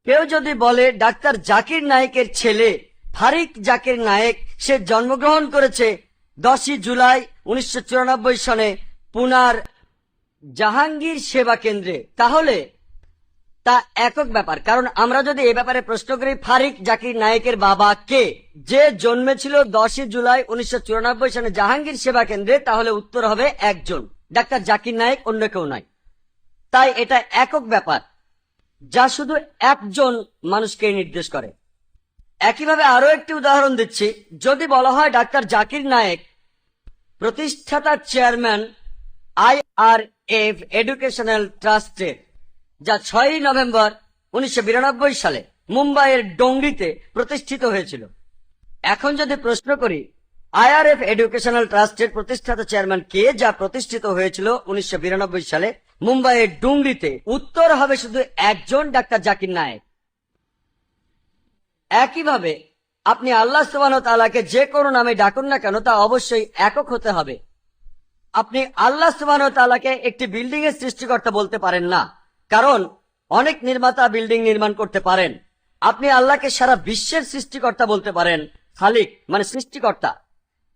কেউ যদি বলে ডাক্তার জাকির নায়েকের ছেলে ফারিক জাকির নায়েক সে জন্মগ্রহণ করেছে 10ই জুলাই 1994 সনে পুনার জাহাঙ্গীর সেবা কেন্দ্রে, তাহলে তা একক ব্যাপার। কারণ আমরা যদি এ ব্যাপারে প্রশ্ন করি ফারিক জাকির নায়েকের বাবা কে, যে জন্মেছিল 10ই জুলাই 1994 সনে জাহাঙ্গীর সেবা কেন্দ্রে, তাহলে উত্তর হবে একজন, ডাক্তার জাকির নায়েক, অন্য কেউ নয়। তাই এটা একক ব্যাপার যা শুধু একজন মানুষকে নির্দেশ করে। একইভাবে আরো একটি উদাহরণ দিচ্ছি, যদি বলা হয় ডাক্তার জাকির নায়েক প্রতিষ্ঠাতা চেয়ারম্যান IRF এডুকেশনাল ট্রাস্টের, যা 6ই নভেম্বর 1992 সালে মুম্বাইয়ের ডোংরিতে প্রতিষ্ঠিত হয়েছিল। এখন যদি প্রশ্ন করি IRF এডুকেশনাল ট্রাস্টের প্রতিষ্ঠাতা চেয়ারম্যান কে, যা প্রতিষ্ঠিত হয়েছিল 1992 সালে মুম্বাইয়ের ডুংরিতে, উত্তর হবে শুধু একজন, ডাক্তার জাকির নায়েক। একইভাবে আপনি আল্লাহ সুবহানাহু ওয়া তাআলাকে যে কোনো নামে ডাকুন না কেন, তা অবশ্যই একক হতে হবে। আপনি আল্লাহ সুবহানাহু ওয়া তাআলাকে একটি বিল্ডিং এর সৃষ্টিকর্তা বলতে পারেন না, কারণ অনেক নির্মাতা বিল্ডিং নির্মাণ করতে পারেন। আপনি আল্লাহকে সারা বিশ্বের সৃষ্টিকর্তা বলতে পারেন, খালিক মানে সৃষ্টিকর্তা।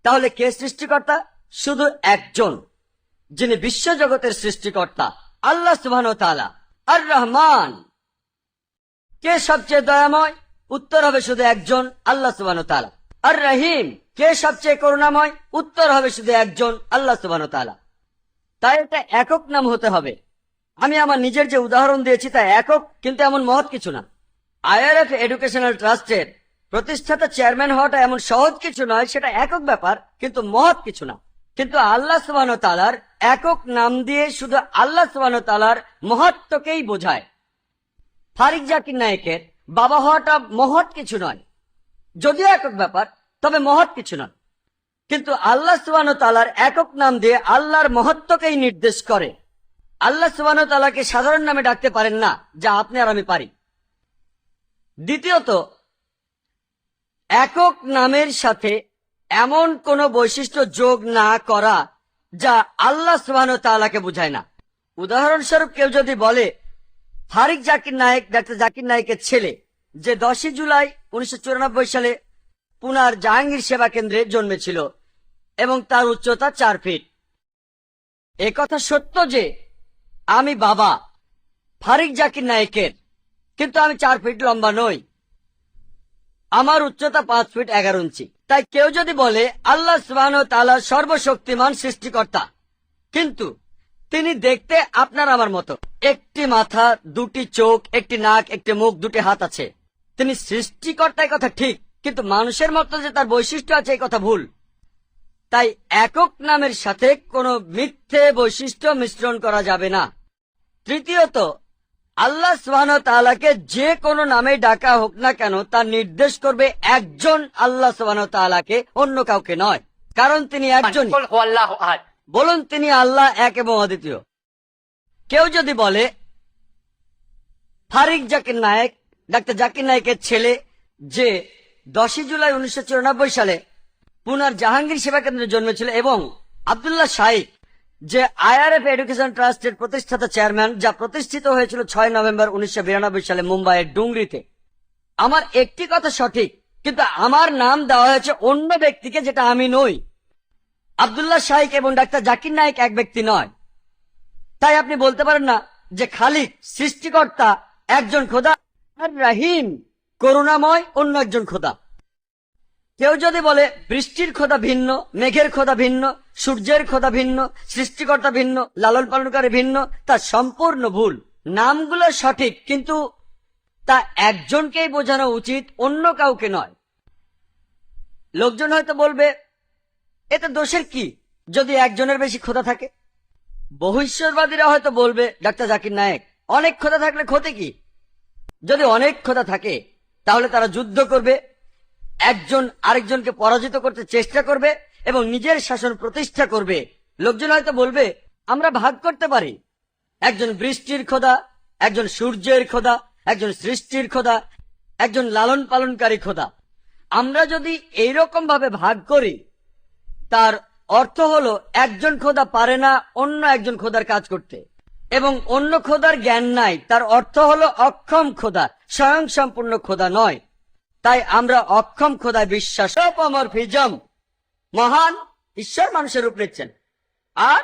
তাহলে কে সৃষ্টিকর্তা? শুধু একজন, যিনি বিশ্বজগতের সৃষ্টিকর্তা, আল্লাহ সুবহানাহু ওয়া তাআলা। আর রহমান কে সবচেয়ে দয়াময়? উত্তর হবে শুধু একজন, আল্লাহ সুবহানাহু ওয়া তাআলা। আর রহিম কে সবচেয়ে করুণাময়? উত্তর হবে শুধু একজন, আল্লাহ সুবহানাহু ওয়া তাআলা। তাই এটা একক নাম হতে হবে। আমি আমার নিজের যে উদাহরণ দিয়েছি তা একক, কিন্তু এমন মহৎ কিছু না। IRF এডুকেশনাল ট্রাস্টের প্রতিষ্ঠাতা চেয়ারম্যান হওয়াটা এমন সহজ কিছু নয়, সেটা একক ব্যাপার কিন্তু মহৎ কিছু না। কিন্তু আল্লাহ সুবহানাহু ওয়া তাআলার একক নাম দিয়ে শুধু আল্লাহ সুবহানাহু ওয়া তাআলার মহত্বকেই বোঝায়। ফারিক জাকির নায়েকের বাবা হওয়াটা মহৎ কিছু নয়, যদিও একক ব্যাপার, তবে মহৎ কিছু নয়। কিন্তু আল্লাহ সুবহানাহু ওয়া তাআলার একক নাম দিয়ে আল্লাহর মহত্বকেই নির্দেশ করে। আল্লাহ সুবহানাহু ওয়া তাআলাকে সাধারণ নামে ডাকতে পারেন না, যা আপনি আর আমি পারি। দ্বিতীয়ত, একক নামের সাথে এমন কোন বৈশিষ্ট্য যোগ না করা যা আল্লাহ সুবহানাহু ওয়া তাআলাকে বোঝায় না। উদাহরণস্বরূপ কেউ যদি বলে ফারিক জাকির নায়েক ডাক্তার জাকির নায়েকের ছেলে, যে 10ই জুলাই 1994 সালে পুনার জাহাঙ্গীর সেবা কেন্দ্রে জন্মেছিল এবং তার উচ্চতা 4 ফিট। একথা সত্য যে আমি বাবা ফারিক জাকির নায়েকের, কিন্তু আমি 4 ফিট লম্বা নই, আমার উচ্চতা 5 ফিট 11 ইঞ্চি। তাই কেউ যদি বলে আল্লাহ সুবহানাহু ওয়া তাআলা সর্বশক্তিমান সৃষ্টিকর্তা, কিন্তু তিনি দেখতে আপনার আমার মতো, একটি মাথা, দুটি চোখ, একটি নাক, একটি মুখ, দুটি হাত আছে, তিনি সৃষ্টিকর্তা, এই কথা ঠিক, কিন্তু মানুষের মতো যে তার বৈশিষ্ট্য আছে এই কথা ভুল। তাই একক নামের সাথে কোনো মিথ্যে বৈশিষ্ট্য মিশ্রণ করা যাবে না। তৃতীয়ত, আল্লাহ সুবহানাহু ওয়া তাআলাকে যে কোনো নামে ডাকা হোক না কেন, তা নির্দেশ করবে একজন আল্লাহ সুবহানাহু ওয়া তাআলাকে, অন্য কাউকে নয়, কারণ তিনি একজন। বলুন তিনি আল্লাহ এক এবং অদ্বিতীয়। কেউ যদি বলে ফারিক জাকির নায়েক ডাক্তার জাকির নায়েকের ছেলে, যে 10ই জুলাই 1994 সালে পুনার জাহাঙ্গীর সেবা কেন্দ্রে জন্মেছিল, এবং আব্দুল্লাহ শাইখ, যে IRF এডুকেশন ট্রাস্টের প্রতিষ্ঠাতা চেয়ারম্যান, যা প্রতিষ্ঠিত হয়েছিল 6 নভেম্বর 1992 সালে মুম্বাইয়ের ডুংরিতে। আমার একটি কথা সঠিক, কিন্তু আমার নাম দেওয়া হয়েছে অন্য ব্যক্তিকে, যেটা আমি নই। আব্দুল্লাহ শাইখ এবং ডাক্তার জাকির নায়েক এক ব্যক্তি নয়। তাই আপনি বলতে পারেন না যে খালিক সৃষ্টিকর্তা একজন খোদা, আর রহিম করুণাময় অন্য একজন খোদা। কেউ যদি বলে বৃষ্টির খোদা ভিন্ন, মেঘের খোদা ভিন্ন, সূর্যের খোদা ভিন্ন, সৃষ্টিকর্তা ভিন্ন, লালন পালনকারী ভিন্ন, তা সম্পূর্ণ ভুল। নামগুলো সঠিক, কিন্তু তা একজনকেই বোঝানো উচিত, অন্য কাউকে নয়। লোকজন হয়তো বলবে এতে দোষের কি যদি একজনের বেশি খোদা থাকে। বহিঃশ্বরবাদীরা হয়তো বলবে ডাক্তার জাকির নায়েক অনেক খোদা থাকলে ক্ষতি কি? যদি অনেক খোদা থাকে তাহলে তারা যুদ্ধ করবে, একজন আরেকজনকে পরাজিত করতে চেষ্টা করবে এবং নিজের শাসন প্রতিষ্ঠা করবে। লোকজন হয়তো বলবে আমরা ভাগ করতে পারি, একজন বৃষ্টির খোদা, একজন সূর্যের খোদা, একজন সৃষ্টির খোদা, একজন লালন পালনকারী খোদা। আমরা যদি এইরকম ভাবে ভাগ করি, তার অর্থ হলো একজন খোদা পারে না অন্য একজন খোদার কাজ করতে, এবং অন্য খোদার জ্ঞান নাই, তার অর্থ হলো অক্ষম খোদা, স্বয়ং সম্পূর্ণ খোদা নয়। তাই আমরা অক্ষম খোদায় বিশ্বাস। অপমরফিজম, মহান ঈশ্বর মানুষের রূপ নিচ্ছেন। আর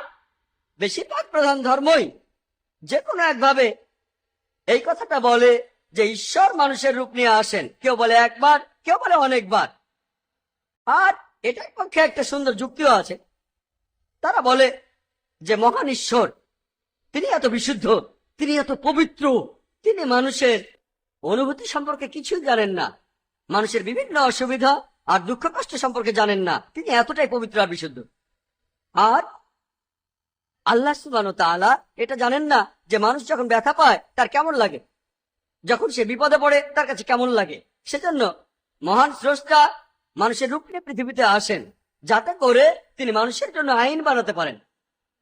বেশিরভাগ প্রধান ধর্মই যে কোনো একভাবে এই কথাটা বলে যে ঈশ্বর মানুষের রূপ নিয়ে আসেন। কেউ বলে একবার, কেউ বলে অনেকবার। আর এটার পক্ষে একটা সুন্দর যুক্তিও আছে। তারা বলে যে মহান ঈশ্বর তিনি এত বিশুদ্ধ, তিনি এত পবিত্র, তিনি মানুষের অনুভূতি সম্পর্কে কিছুই জানেন না, মানুষের বিভিন্ন অসুবিধা আর দুঃখ কষ্ট সম্পর্কে জানেন না, তিনি এতটাই পবিত্র আর বিশুদ্ধ। আর আল্লাহ সুবহানাহু ওয়া তাআলা এটা জানেন না যে মানুষ যখন ব্যথা পায় তার কেমন লাগে, যখন সে বিপদে পড়ে তার কাছে কেমন লাগে। সেজন্য মহান স্রষ্টা মানুষের রূপ নিয়ে পৃথিবীতে আসেন যাতে করে তিনি মানুষের জন্য আইন বানাতে পারেন।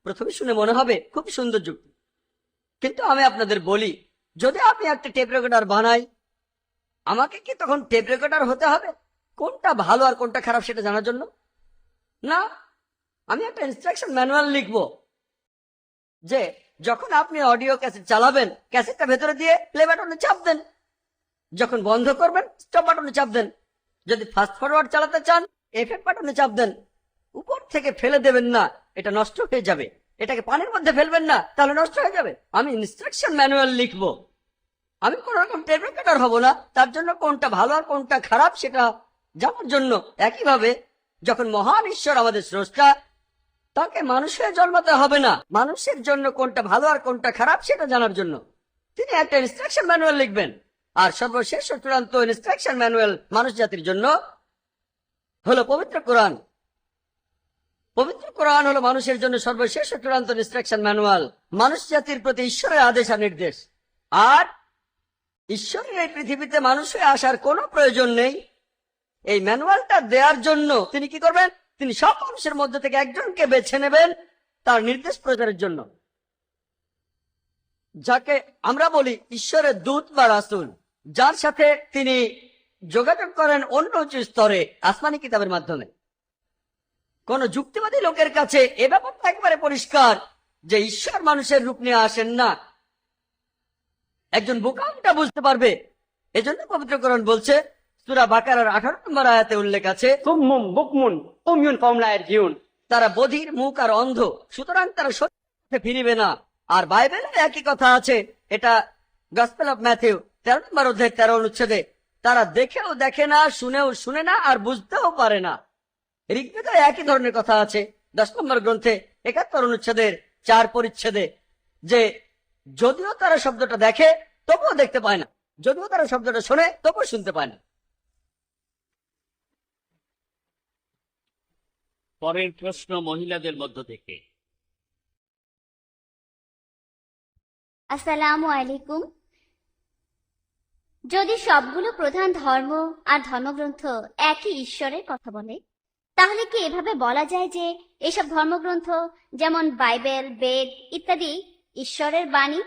প্রথমে শুনে মনে হবে খুব সুন্দর যুক্তি, কিন্তু আমি আপনাদের বলি, যদি আমি একটা টেপ রেকর্ডার বানাই, আমাকে কি তখন টেপ রেকর্ডার হতে হবে কোনটা ভালো আর কোনটা খারাপ সেটা জানার জন্য? না, আমি একটা ইনস্ট্রাকশন ম্যানুয়াল লিখবো যে যখন আপনি অডিও ক্যাসেট চালাবেন, ক্যাসেটটা ভেতরে দিয়ে প্লে বাটনে চাপ দেন, যখন বন্ধ করবেন স্টপ বাটনে চাপ দেন, যদি ফাস্ট ফরওয়ার্ড চালাতে চান এফএফ বাটনে চাপ দেন। উপর থেকে ফেলে দেবেন না, এটা নষ্ট হয়ে যাবে। এটাকে পানির মধ্যে ফেলবেন না, তাহলে নষ্ট হয়ে যাবে। আমি ইনস্ট্রাকশন ম্যানুয়াল লিখবো, আমি কোন রকম টেপ রেকর্ডার হব না। তার জন্য কোনটা ভালো আর কোনটা খারাপ সেটা জানার জন্য। একইভাবে যখন মহান ঈশ্বর আমাদের স্রষ্টা, তাকে মানুষ হয়ে জন্মাতে হবে না মানুষের জন্য কোনটা ভালো আর কোনটা খারাপ সেটা জানার জন্য। তিনি একটা ইনস্ট্রাকশন ম্যানুয়াল লিখবেন, আর সর্বশেষ ও চূড়ান্ত ইনস্ট্রাকশন ম্যানুয়াল মানুষ জাতির জন্য হলো পবিত্র কোরআন। পবিত্র কোরআন হলো মানুষের জন্য সর্বশেষ ও চূড়ান্ত ইনস্ট্রাকশন ম্যানুয়াল, মানুষ জাতির প্রতি ঈশ্বরের আদেশ আর নির্দেশ। আর ঈশ্বরের এই পৃথিবীতে মানুষ হয়ে আসার কোনো প্রয়োজন নেই। এই ম্যানুয়ালটা দেওয়ার জন্য তিনি কি করবেন? তিনি সব মানুষের মধ্যে থেকে একজনকে বেছে নেবেন তার নির্দেশ প্রচারের জন্য, যাকে আমরা বলি ঈশ্বরের দূত বা রাসূল, যার সাথে তিনি যোগাযোগ করেন অন্য উচ্চ স্তরে আসমানি কিতাবের মাধ্যমে। কোন যুক্তিবাদী লোকের কাছে এ ব্যাপারটা একেবারে পরিষ্কার যে ঈশ্বর মানুষের রূপ নিয়ে আসেন না। একজন বোকামটা বুঝতে পারবে। এজন্য পবিত্র কোরআন বলছে, সূরা বাকারার 18 নম্বর আয়াতে উল্লেখ আছে, সুম্মুম বুকমুন উমিয়ুন ফাহুম লা ইয়ারজিউন, তারা বধির, মুখ আর অন্ধ, সুতরাং তারা সত্যে ফিরিবে না। আর বাইবেলে একই কথা আছে, এটা গসপেল অফ ম্যাথিউ 13 নম্বর অধ্যায় 13 অনুচ্ছেদে, তারা দেখেও দেখে না, শুনেও শুনে না, আর বুঝতেও পারে না। ঋগ্বেদে একই ধরনের কথা আছে 10 নম্বর গ্রন্থে 71 অনুচ্ছেদের 4 পরিচ্ছেদে, যে যদিও তারা শব্দটা দেখে তবুও দেখতে পায় না, যদিও তারা শব্দটা শোনে তবুও শুনতে পায় না। পরের প্রশ্ন মহিলাদের মধ্য থেকে। আসসালামু আলাইকুম। যদি সবগুলো প্রধান ধর্ম আর ধর্মগ্রন্থ একই ঈশ্বরের কথা বলে, তাহলে কি এভাবে বলা যায় যে এসব ধর্মগ্রন্থ যেমন বাইবেল, বেদ ইত্যাদি ঈশ্বরের বাণী?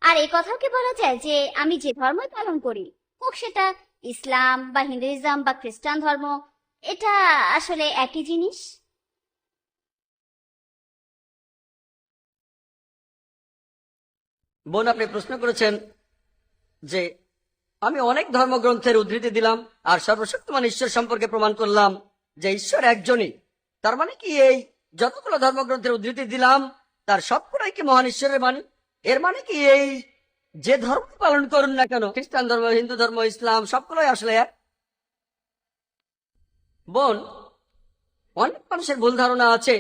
আর এই কথাও কি বলা যায় যে আমি যে ধর্মই পালন করি, হোক সেটা ইসলাম বা হিন্দুইজম বা খ্রিস্টান ধর্ম, এটা আসলে একই জিনিস? বোন, আপনি প্রশ্ন করেছেন যে আমি অনেক ধর্মগ্রন্থের উদ্ধৃতি দিলাম আর সর্বশক্তিমান ঈশ্বর সম্পর্কে প্রমাণ করলাম যে ঈশ্বর একজনই। তার মানে কি এই যতগুলো ধর্মগ্রন্থের উদ্ধৃতি দিলাম তার সবগুলোই কি মহান ঈশ্বরের বাণী? এর মানে কি এই যে ধর্ম পালন করুন না কেন, খ্রিস্টান ধর্ম, হিন্দু ধর্ম, ইসলাম, সবগুলোই আসলে এক? বোন, অনেক মানুষের ভুল ধারণা আছে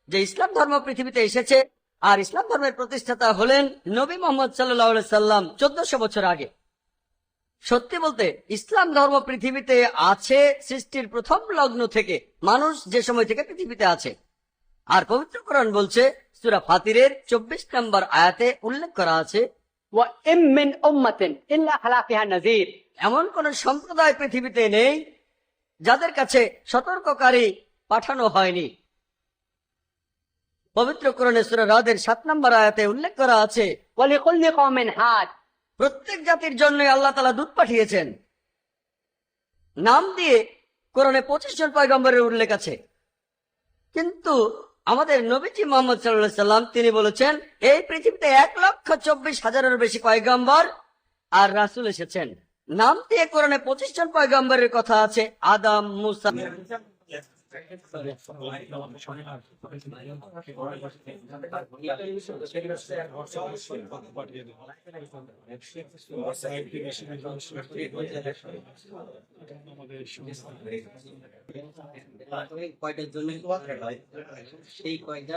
যে ইসলাম ধর্ম পৃথিবীতে এসেছে আর ইসলাম ধর্মের প্রতিষ্ঠাতা হলেন নবী মোহাম্মদ সাল্লাল্লাহু আলাইহি সাল্লাম 1400 বছর আগে। সত্যি বলতে ইসলাম ধর্ম পৃথিবীতে আছে সৃষ্টির প্রথম লগ্ন থেকে, মানুষ যে সময় থেকে পৃথিবীতে আছে। আর পবিত্র কোরআন বলছে, সূরা ফাতিরের 24 নম্বর আয়াতে উল্লেখ করা আছে, ওয়া ইম মিন উম্মাতিন ইল্লা খালা ফিহা নাযীর, এমন কোন সম্প্রদায় পৃথিবীতে নেই যাদের কাছে সতর্ককারী পাঠানো হয়নি। পবিত্র কোরআনে সূরা রাদের 7 নম্বর আয়াতে উল্লেখ করা আছে, ওয়া লিকুল্লি কওমিন হাদ, প্রত্যেক জাতির জন্য আল্লাহ তাআলা দূত পাঠিয়েছেন। নাম দিয়ে কোরআনে 25 জন পয়গম্বরের উল্লেখ আছে, কিন্তু আমাদের নবীজি মোহাম্মদ সাল্লাল্লাহু আলাইহি সাল্লাম তিনি বলেছেন এই পৃথিবীতে 1,24,000-এরও বেশি পয়গম্বর আর রাসূল এসেছেন। নাম দিয়ে কোরআনে 25 জন পয়গম্বরের কথা আছে। আদম, মুসা। কয়টার জন্য সেই কয়টা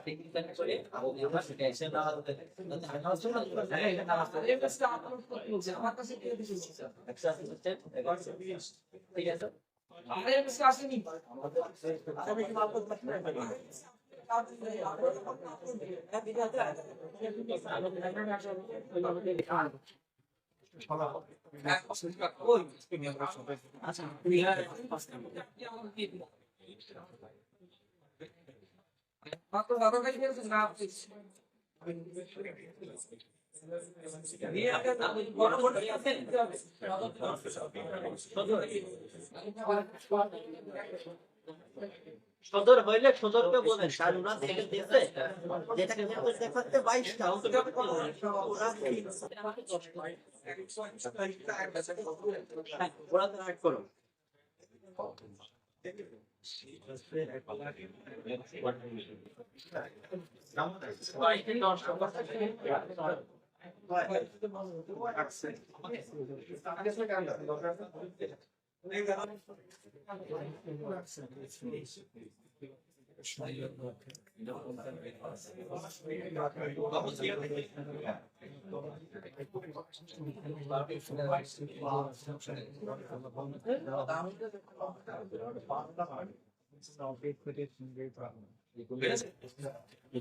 ঠিক আছে সদর হইলে সদরকে বলেন কারণ ওরা থেকে দিয়েছে যেটাকে দেখাতে 22টা ওরা তো রাইট করো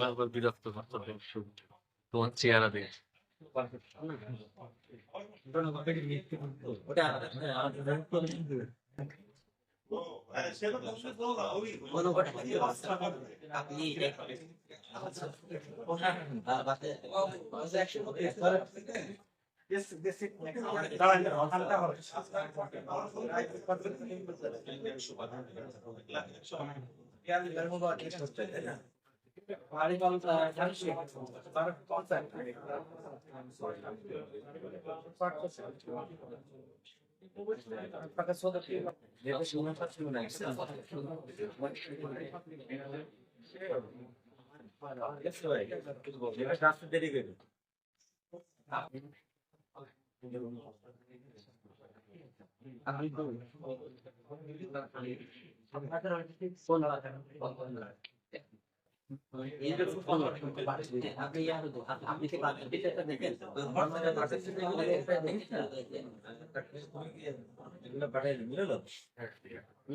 বারবার বিরক্ত করতে হবে তোমার চেহারা দেখে। আপনি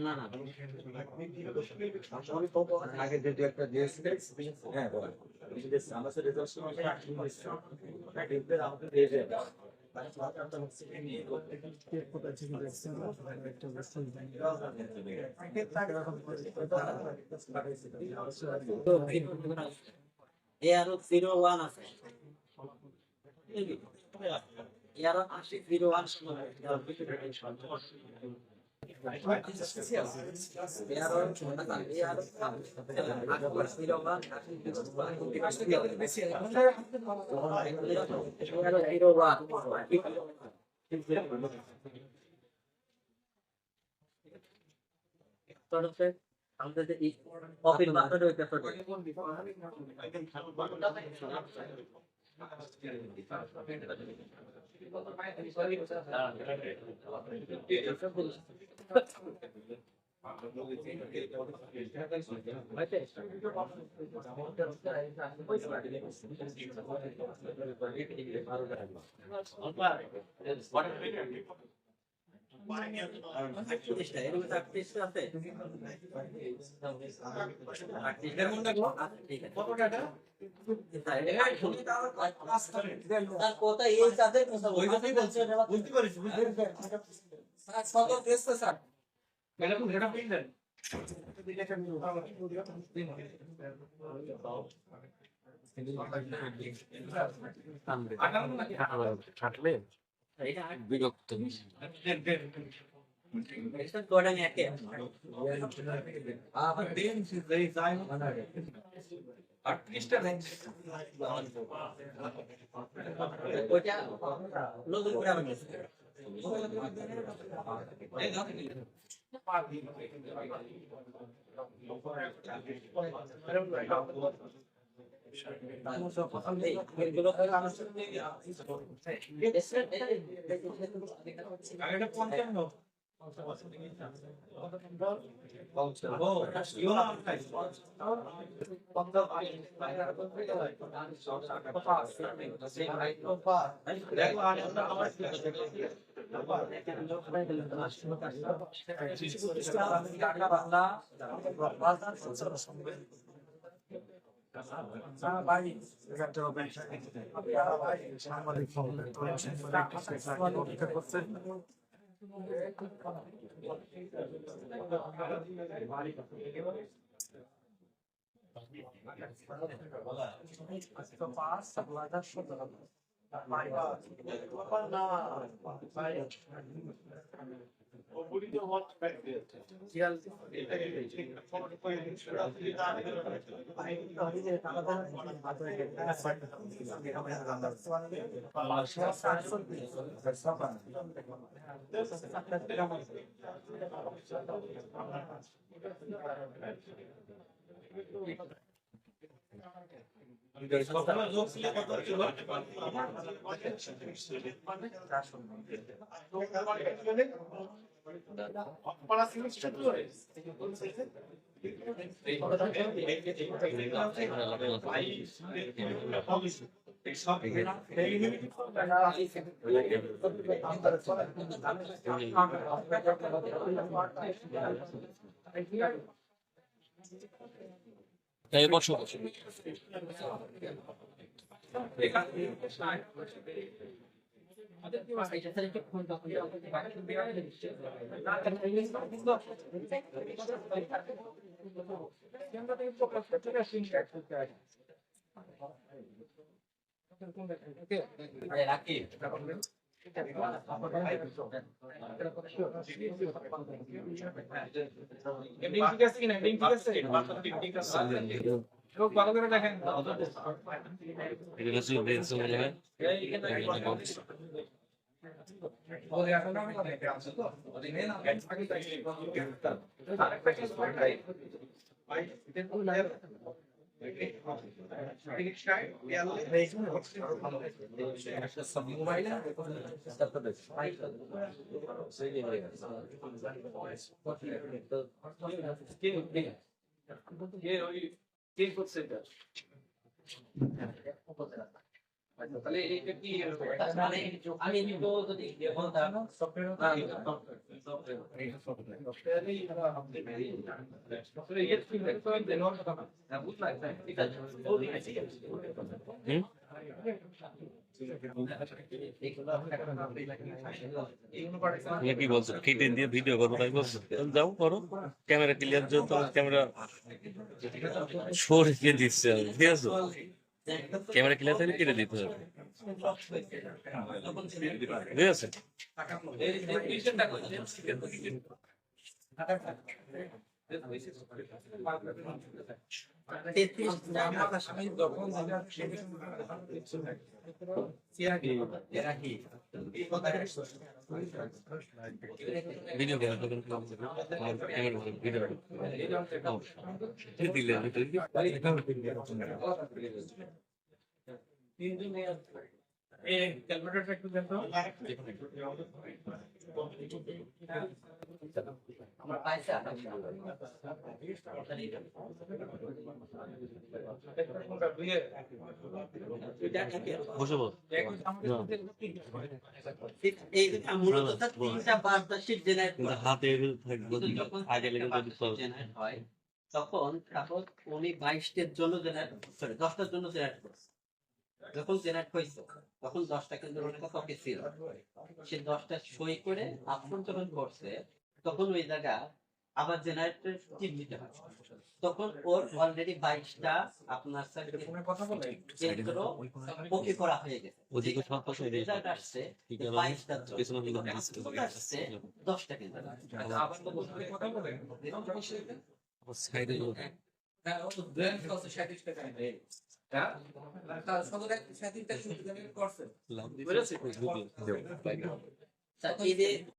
না না আগে যেহেতু একটা দিয়েছিলে হ্যাঁ বলেন আমার সাথে আমাকে দিয়ে দেয় এর 01 আছে এর 01 আমাদের এই কপির মাত্রা রয়েছে কথা এই তাদের কথা ওই কথাই বলছে বুঝতে পারিস স্যার ছাটলে বিরক্ত এটা কোডাং একে ওইটা নতুন করে আবার গেছে। এই বসো বসো এগুলো শুধু দেখছো মনে হয় আমি তো যদি বলতাম তুমি কি বলছো কেটে দিয়ে ভিডিও করবো তাই বলছো যাও করো ক্যামেরা ক্লিয়ার যত ক্যামেরা সরিয়ে দিচ্ছে ঠিক আছে ক্যামেরা ক্লিয়ার থাকলে কেটে দিতে হবে ঠিক আছে ভিডিও করে তখন ক্যামেরা ভিডিও দিলে বসে বল মূলত তিনটা পাঁচটা শীট জেনারেট হাতে থাকবে আগে লেগে জেনারেট হয় তখন তারপর উনি 22টের জন্য জেনারেট সরি 10টার জন্য জেনারেট করছে যখন জেনারেট হয়েছে তখন 10টা কিন্তু ওনার কাছে অফিস ছিল সে 10টা সই করে আপলোড যখন করছে তখন ওই জায়গা আবার জেনারেটর চিপ দিতে হয়। তখন ওর অলরেডি 22টা আপনার কেন্দ্র ওকে করা হয়ে গেছে। ওদিকে সব পাশে রেখে রেজাল্ট আসছে ঠিক যে আছে, 22টার জন্য। পেছনে দিকে এখন আসছে। চলে আসছে 10টা কেন্দ্র। সাইডে লাভ দিতে তা এই যে